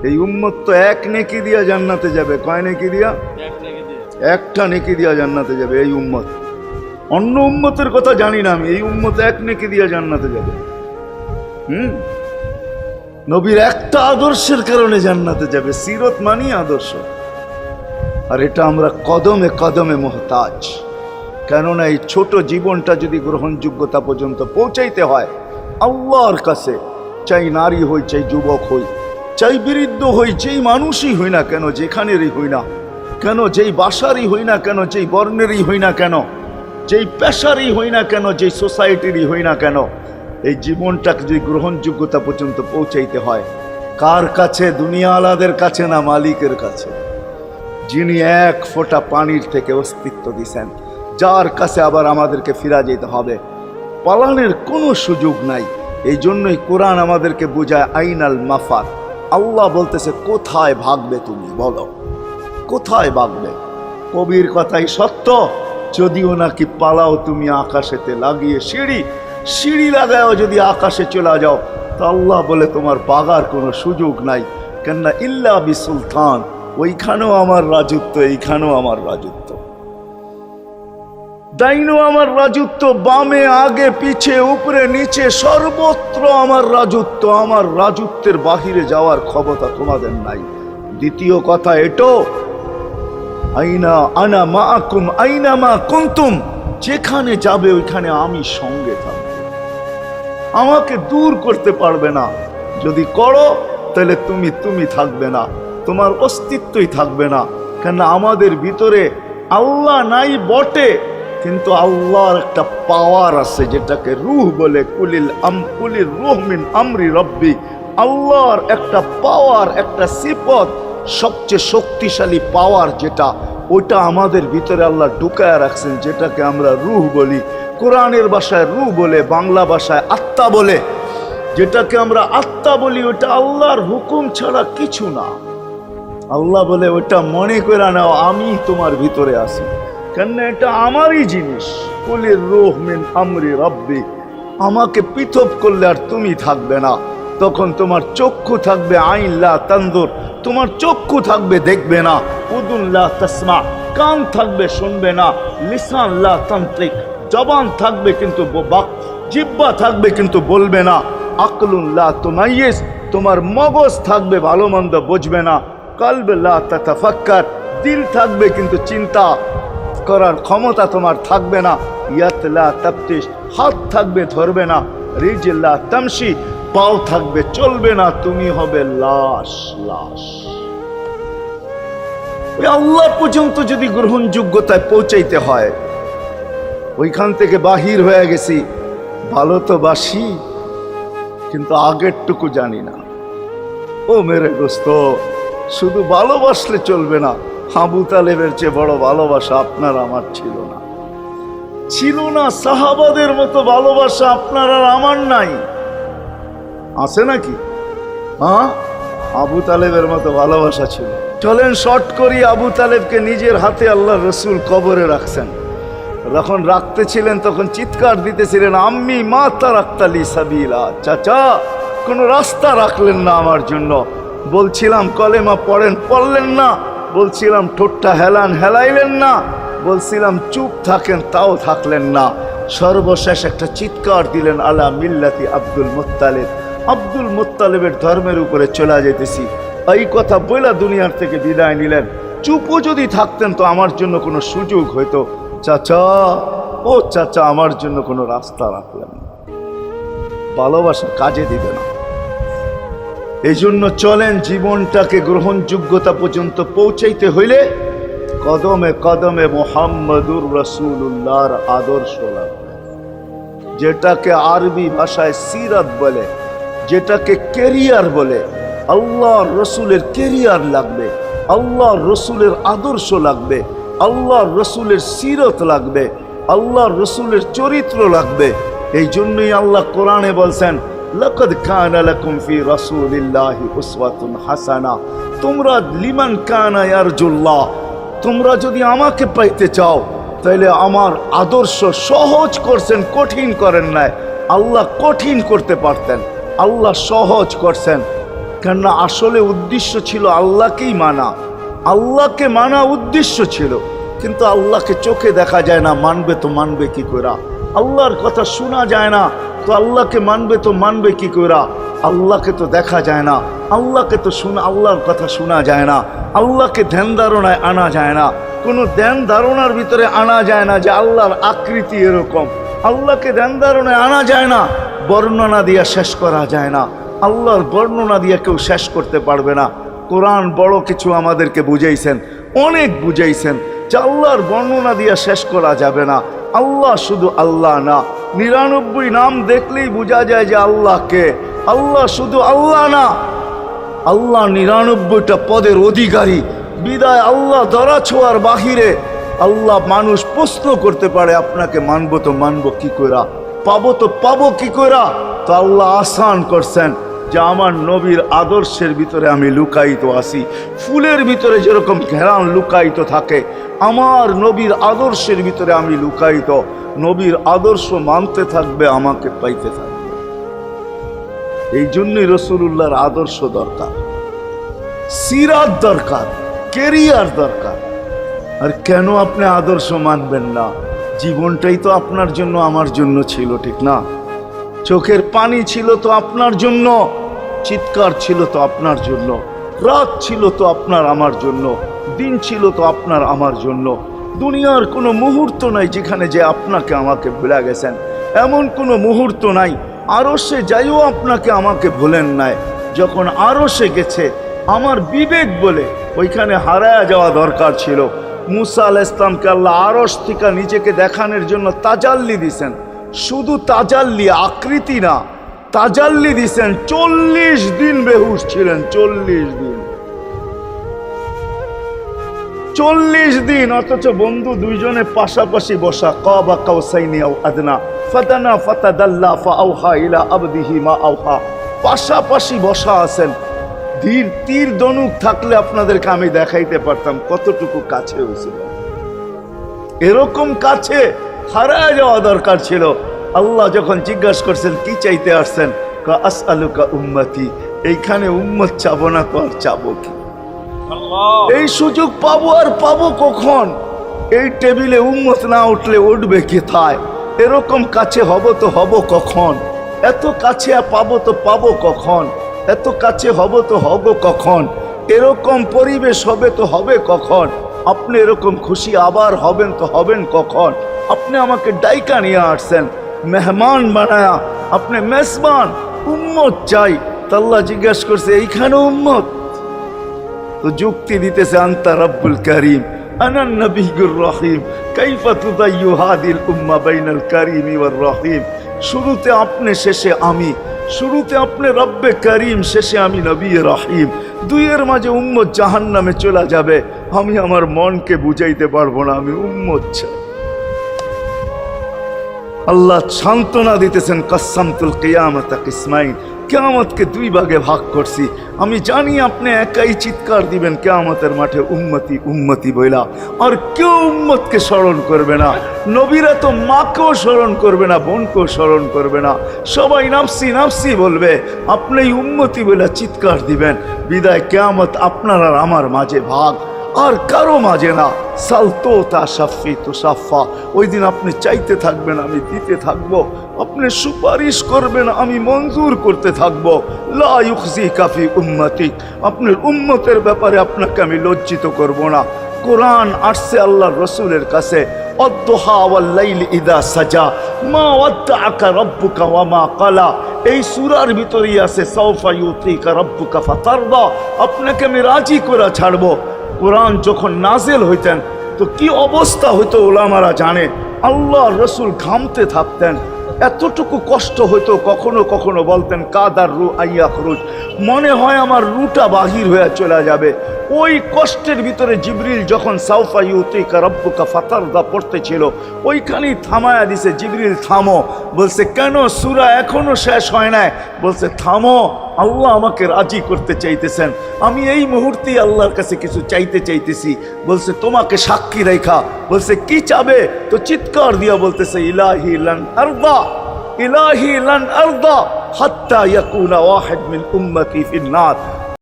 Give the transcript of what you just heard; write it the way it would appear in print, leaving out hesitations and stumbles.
এই উম্মত তো এক নেকি দিয়া জান্নাতে যাবে। কয় নেকি দিয়া? একটা নেকি দিয়া জান্নাতে যাবে এই উম্মত। অন্য উম্মতের কথা জানি না আমি, এই উম্মত এক নেকি দিয়া জান্নাতে যাবে। নবীর একটা আদর্শের কারণে জান্নাতে যাবে। সিরত মানি আদর্শ, আর এটা আমরা কদমে কদমে মুহতাজ। কেননা এই ছোট জীবনটা যদি গ্রহণযোগ্যতা পর্যন্ত পৌঁছাইতে হয় আল্লাহর কাছে, চাই নারী হই, চাই যুবক হই, চাই বৃদ্ধ হই, যেই মানুষই হই না কেন, যেখানেরই হই না কেন, যেই বাসারই হই না কেন, যেই বর্ণেরই হই না কেন, যেই পেশারই হই না কেন, যেই সোসাইটিরই হই না কেন, এই জীবনটাকে যদি গ্রহণযোগ্যতা পর্যন্ত পৌঁছাইতে হয় কার কাছে? দুনিয়াওয়ালাদের কাছে না, মালিকের কাছে, যিনি এক ফোঁটা পানির থেকে অস্তিত্ব দিছেন, যার কাছে আবার আমাদেরকে ফিরা যেতে হবে। পালানের কোনো সুযোগ নাই। এই জন্যই কোরআন আমাদেরকে বোঝায় আইনাল মাফার। আল্লাহ বলতেছে কোথায় ভাগবে তুমি, বলো কোথায় ভাগবে? কবির কথাই সত্য, যদিও নাকি পালাও তুমি আকাশেতে লাগিয়ে সিঁড়ি, সিঁড়ি লাগাও যদি আকাশে চলে যাও, তো আল্লাহ বলে তোমার বাগার কোনো সুযোগ নাই। কেননা ইল্লা বি সুলতান, ওইখানেও আমার রাজত্ব, এইখানেও আমার রাজত্ব, ডাইনো আমার রাজত্ব, বামে আগে পিছে উপরে নিচে সর্বত্র আমার রাজত্ব। আমার রাজত্বের বাহিরে যাওয়ার ক্ষমতা তোমাদের নাই। দ্বিতীয় কথা এটো, আইনা আনা মাআকুম আইনা মা কুনতুম, যেখানে যাবে ওইখানে আমি সঙ্গে থাকব, আমাকে দূর করতে পারবে না। যদি করো তাহলে তুমি থাকবে না, তোমার অস্তিত্বই থাকবে না। কেন আমাদের ভিতরে আল্লাহ নাই বটে, কিন্তু আল্লাহর একটা পাওয়ার আছে যেটাকে রূহ বলে। কুলির রূহ মিন আমরি রব্বি, আল্লাহর একটা পাওয়ার, একটা সিফত, সবচেয়ে শক্তিশালী পাওয়ার যেটা, ওটা আমাদের ভিতরে আল্লাহ ঢুকায় রাখছেন, যেটাকে আমরা রূহ বলি। কোরআনের ভাষায় রূহ বলে, বাংলা ভাষায় আত্মা বলে। যেটাকে আমরা আত্মা বলি ওটা আল্লাহর হুকুম ছাড়া কিছু না। আল্লাহ বলে ওটা মনে করে নাও আমি তোমার ভিতরে আছি, কেন এটা আমারই জিনিস। কুলির রূহ মিন আমরি রব্বি, আমাকে পৃথক করলে আর তুমি থাকবে না। তখন তোমার চক্ষু থাকবে আইন লা তানজুর, তোমার চক্ষু থাকবে দেখবে না। উদুন লা তাসমা, কান থাকবে শুনবে না। লিসান লা তান্তিক, জবান থাকবে কিন্তু জিহ্বা থাকবে কিন্তু বলবে না। আকলুন লা তুমাইয়িজ, তোমার মগজ থাকবে ভালো মন্দ বুঝবে না। কলব লা তাতাফাক্কার, দিল থাকবে কিন্তু চিন্তা করার ক্ষমতা তোমার থাকবে না। ইয়াত লা তাফতিশ, হাত থাকবে ধরবে না। রিজল লা তামশি, পাও থাকবে চলবে না। তুমি হবে লাশ। ওই আল্লাহ পর্যন্ত যদি গ্রহণযোগ্যতায় পৌঁছাইতে হয়, ওইখান থেকে বাহির হয়ে গেছি, ভালো তো বাসি কিন্তু আগেরটুকু জানি না। ও মেরে দোস্ত, শুধু ভালোবাসলে চলবে না। আবু তালেবের চেয়ে বড় ভালোবাসা আপনার আমার ছিল না। সাহাবাদের মতো ভালোবাসা আপনার আর আমার নাই। আছে নাকি? হ্যাঁ, আবু তালেবের মতো ভালোবাসা ছিল। চলেন শর্ট করি। আবু তালেবকে নিজের হাতে আল্লাহ রসুল কবরে রাখছেন। যখন রাখতেছিলেন তখন চিৎকার দিতেছিলেন, আম্মি মা তারাক্তালি সাবিলা, চাচা কোন রাস্তা রাখলেন না আমার জন্য। বলছিলাম কলেমা পড়েন, পড়লেন না। বলছিলাম ঠোঁটটা হেলান, হেলাইলেন না। বলছিলাম চুপ থাকেন, তাও থাকলেন না। সর্বশেষ একটা চিৎকার দিলেন, আলা মিল্লাতি আব্দুল মুত্তালিব, আব্দুল মুত্তালিবের ধর্মের উপরে চলে যেতেছি। এই কথা বলে দুনিয়ার থেকে বিদায় নিলেন। চুপও যদি থাকতেন তো আমার জন্য কোনো সুযোগ হইতো। চাচা, ও চাচা, আমার জন্য কোনো রাস্তা রাখলেন না। ভালোবাসা কাজে দিবে না। এই জন্য চলেন, জীবনটাকে গ্রহণযোগ্যতা পর্যন্ত পৌঁছাইতে হইলে কদমে কদমে মুহাম্মদুর রাসূলুল্লাহর আদর্শ লাগবে, যেটাকে আরবি ভাষায় সিরাত বলে, যেটাকে কেরিয়ার বলে। আল্লাহর রসুলের কেরিয়ার লাগবে, আল্লাহর রসুলের আদর্শ লাগবে, আল্লাহর রসুলের সিরত লাগবে, আল্লাহর রসুলের চরিত্র লাগবে। এই জন্যই আল্লাহ কোরআনে বলছেন, লাকাদ কানা লাকুম ফি রাসূলিল্লাহি উসওয়াতুন হাসানা, তোমরা লিমান কানা ইয়ারজুল্লাহ, তোমরা যদি আমাকে পাইতে চাও তাহলে আমার আদর্শ সহজ করছেন, কঠিন করেন নাই। আল্লাহ কঠিন করতে পারতেন, আল্লাহ সহজ করছেন। কেননা আসলে উদ্দেশ্য ছিল আল্লাহকেই মানা, আল্লাহকে মানা উদ্দেশ্য ছিল। কিন্তু আল্লাহকে চোখে দেখা যায় না, মানবে তো মানবে কি করে? আল্লাহর কথা শোনা যায় না, তো আল্লাহকে মানবে তো মানবে কি করে? আল্লাহকে তো দেখা যায় না, আল্লাহকে তো আল্লাহর কথা শোনা যায় না, আল্লাহকে ধ্যান ধারণায় আনা যায় না, কোনো ধ্যান ধারণার ভিতরে আনা যায় না যে আল্লাহর আকৃতি এরকম। আল্লাহকে ধ্যান ধারণায় আনা যায় না, বর্ণনা দিয়ে শেষ করা যায় না। আল্লাহর বর্ণনা দিয়ে কেউ শেষ করতে পারবে না। কোরআন বড় কিছু আমাদেরকে বুঝাইছেন, অনেক বুঝাইছেন যে আল্লাহর বর্ণনা দিয়ে শেষ করা যাবে না। আল্লাহ শুধু আল্লাহ না, 99 নাম দেখলেই বোঝা যায় যে আল্লাহকে। আল্লাহ শুধু আল্লাহ না, আল্লাহ 99টা পদের অধিকারী। বিদায় আল্লাহ ধরা ছোঁয়ার বাহিরে আল্লাহ মানুষ প্রশ্ন করতে পারে, আপনাকে মানবো তো মানবো কি কইরা, পাবো তো পাবো কি কইরা? তো আল্লাহ আসান করছেন যে আমার নবীর আদর্শের ভিতরে আমি লুকায়িত আছি। ফুলের ভিতরে যেরকম ঘেরান লুকায়িত থাকে, আমার নবীর আদর্শের ভিতরে আমি লুকায়িত। নবীর আদর্শ মানতে থাকবে, আমাকে পাইতে থাকবে। এই জন্যই রাসূলুল্লাহর আদর্শ দরকার, সিরাত দরকার, কেরিয়ার দরকার। আর কেন আপনি আদর্শ মানবেন না? জীবনটাই তো আপনার জন্য আমার জন্য ছিল, ঠিক না? চোখের পানি ছিল তো আপনার জন্য, চিৎকার ছিল তো আপনার জন্য, রাত ছিল তো আপনার আমার জন্য, দিন ছিল তো আপনার আমার জন্য। দুনিয়ার কোনো মুহূর্ত নাই যেখানে যে আপনাকে আমাকে ভুলে গেছেন, এমন কোনো মুহূর্ত নাই। আরশে যাইও আপনাকে আমাকে ভুলেন নাই। যখন আরশে গেছে আমার বিবেক বলে ওইখানে হারায়া যাওয়া দরকার ছিল। মুসা আলাইহিস সালামকে আল্লাহ আরশ থেকে নিজেকে দেখানোর জন্য তাজাল্লি দিছেন। শুধু তাজাল্লি, আকৃতি না, তাজাল্লি দিছেন। 40 দিন বেহুশ ছিলেন, 40 দিন, 40 দিন। অথচ বন্ধু দুইজনে পাশাপাশি বসা, কাবা কাউসাইনি আও আদনা ফাদানা ফাতাদাল্লা ফাআওহা ইলা আবদিহি মা আওহা, পাশাপাশি বসা আছেন। তীর ধনুক থাকলে আপনাদেরকে আমি দেখাইতে পারতাম কতটুকু কাছে হয়েছিল। এরকম কাছে হারায় যাওয়া দরকার ছিল। আল্লাহ যখন জিজ্ঞাসা করছেন কি চাইতে আসছেন, আসআলুকা উম্মতি, এইখানে উম্মত চাবো না তো আর চাবো কি? এই সুযোগ পাবো আর পাবো কখন? এই টেবিলে উম্মত না উঠলে উঠবে কোথায়? এরকম কাছে হব তো হব কখন? এত কাছে পাবো তো পাবো কখন? এত কাছে হব তো হব কখন? এরকম পরিবেশ হবে তো হবে কখন? আপনি এরকম খুশি আবার হবেন তো হবেন কখন? আপনি আমাকে ডাইকা নিয়ে আসছেন, মেহমান বানায়া, আপনি মেজবান, উম্মত চাই। আল্লাহ জিজ্ঞাসা করছে এইখানে উম্মত? তো যুক্তি দিতেছে আনতা রব্বুল করিম আনান নবিয়্যুর রহিম কাইফা তুদাইয়ু হাদিল উম্মাহ বাইনাল কারীমি ওয়ার রহিম। শুরুতে আপনি, শেষে আমি। শুরুতে আপনি রব্বে করিম, শেষে আমি নবী রহিম। দুইয়ের মাঝে উম্মত জাহান্নামে চলে যাবে। আমি আমার মনকে বুঝাইতে পারবো না, আমি উম্মত চাই। আল্লাহ সান্ত্বনা দিতেছেন, কাসসামতুল কিয়ামাতা কিসমাইন, কিয়ামতকে 2 ভাগে ভাগ করছি। আমি জানি আপনি একাই চিৎকার দিবেন কিয়ামতের মাঠে উম্মতি উম্মতি বইলা, আর কেউ উম্মতকে স্মরণ করবে না। নবীরা তো মাকেও স্মরণ করবে না, বোনকেও স্মরণ করবে না, সবাই নাফসি নাফসি বলবে। আপনি উম্মতি বইলা চিৎকার দিবেন। বিদায় কিয়ামত আপনার আর আমার মাঝে ভাগ, আর কারো মাঝে না। সালতো তা সাফি তো সাফা, ওই দিন আপনি চাইতে থাকবেন, আমি দিতে থাকবো। আপনি সুপারিশ করবেন, আমি মঞ্জুর করতে থাকবো। লা ইউখজিকা ফি উম্মতিক, আপনার উম্মতের ব্যাপারে আপনাকে আমি লজ্জিত করব না। কোরআন আসছে আল্লাহর রসুলের কাছে, অদ্দুহা ওয়াল লাইলি ইদা সাজা মা ওয়াদ্দাআকা রাব্বুকা ওয়া মা ক্বালা। এই সূরার ভিতরেই আছে সাউফা ইউতিকা রাব্বুকা ফাতারদা, আপনাকে আমি রাজি করে ছাড়বো। কোরআন যখন নাজেল হইতেন তো কি অবস্থা হইতো ওলামারা জানে। আল্লাহ রসুল ঘামতে থাকতেন, এতটুকু কষ্ট হইতো। কখনো কখনো বলতেন কাদার রু আইয়া খরুজ, মনে হয় আমার রুটা বাহির হয়ে চলে যাবে। ওই কষ্টের ভিতরে জিবরিল যখন সাউফা ইউতিকা রাব্বুকা ফাতারদা পড়তেছিল, ওইখানেই থামায়া দিছে, জিবরিল থামো। বলছে কেন? সূরা এখনো শেষ হয় নাই। বলছে থামো, আল্লাহ আমাকে রাজি করতে চাইতেছেন, আমি এই মুহূর্তেই আল্লাহর কাছে কিছু চাইতে চাইতেছি। বলছে তোমাকে সাক্ষী রেখা। বলছে কি চাবে? তো চিৎকার দিয়া বলতেছে ইলাহি লান আরদা, ইলাহি লান আরদা হাত্তা ইয়াকুনা ওয়াহিদ মিন উম্মতি ফিন নার।